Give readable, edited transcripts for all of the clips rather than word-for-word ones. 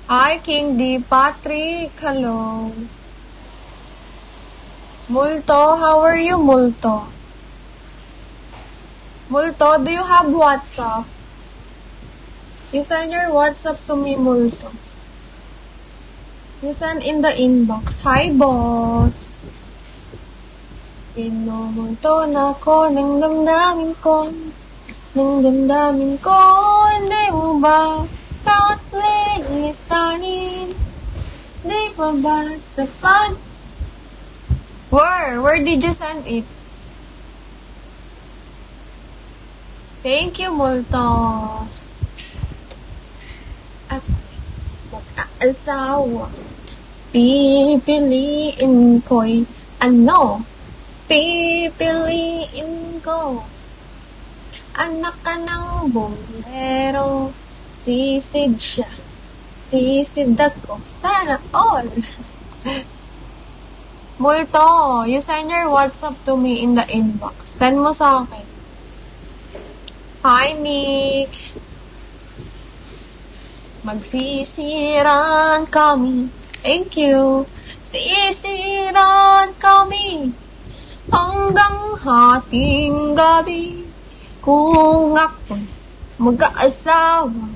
Hi, King D. Patrick. Hello. Multo, how are you, Multo? Multo, do you have WhatsApp? You send your WhatsApp to me, Multo. You send in the inbox. Hi, boss. Pinumulto na ko ng damdamin ko. Ng damdamin ko, hindi mo ba kahit lisanin? Di pa ba sapat? Where did you send it? Thank you, Multo. At mag-aasawa, pipiliin ko'y ano? Pipiliin ko. Anak ka ng bombero, sisid siya, sisid ako, sana all. Multo, you send your WhatsApp to me in the inbox. Send mo sa akin. Hi, Nick. Magsisiran kami. Thank you. Sisiran kami hanggang hating gabi. Kung ako mag-aasawa.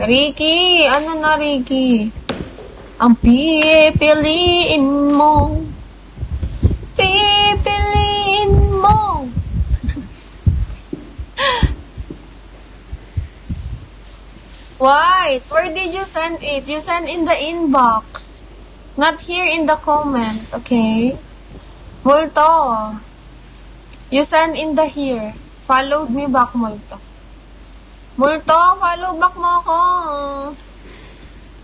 Ricky, ano na Ricky? Ang pipiliin mo. Pipiliin mo. Wait, where did you send it? You send in the inbox. Not here in the comment, okay? Multo. You send in the here. Follow me back, Multo. Multo, follow back mo ako.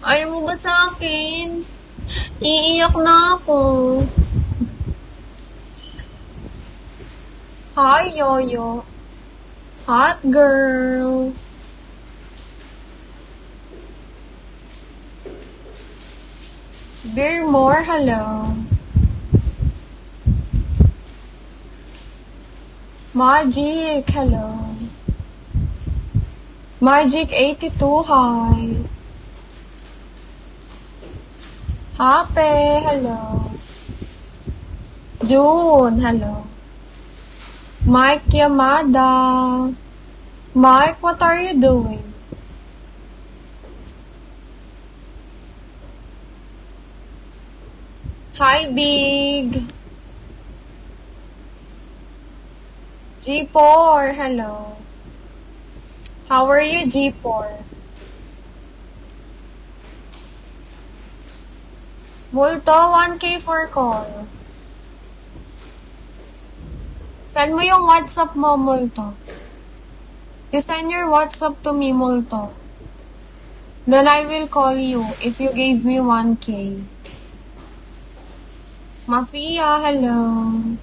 Ayaw mo ba sa akin? Iiyak na ako. Hi, Yoyo. Hot girl. Beer more, hello. Magic, hello. Magic 82, hi. Happy, hello. June, hello. Mike Yamada. Mike, what are you doing? Hi, Big. G4, hello. How are you, G4? Multo, 1K for call. Send mo yung WhatsApp mo, Multo. You send your WhatsApp to me, Multo. Then I will call you if you gave me 1K. Mafia, hello.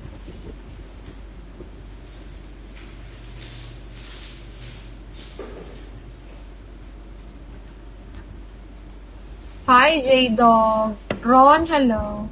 Hi, J-Dog. Ron, hello.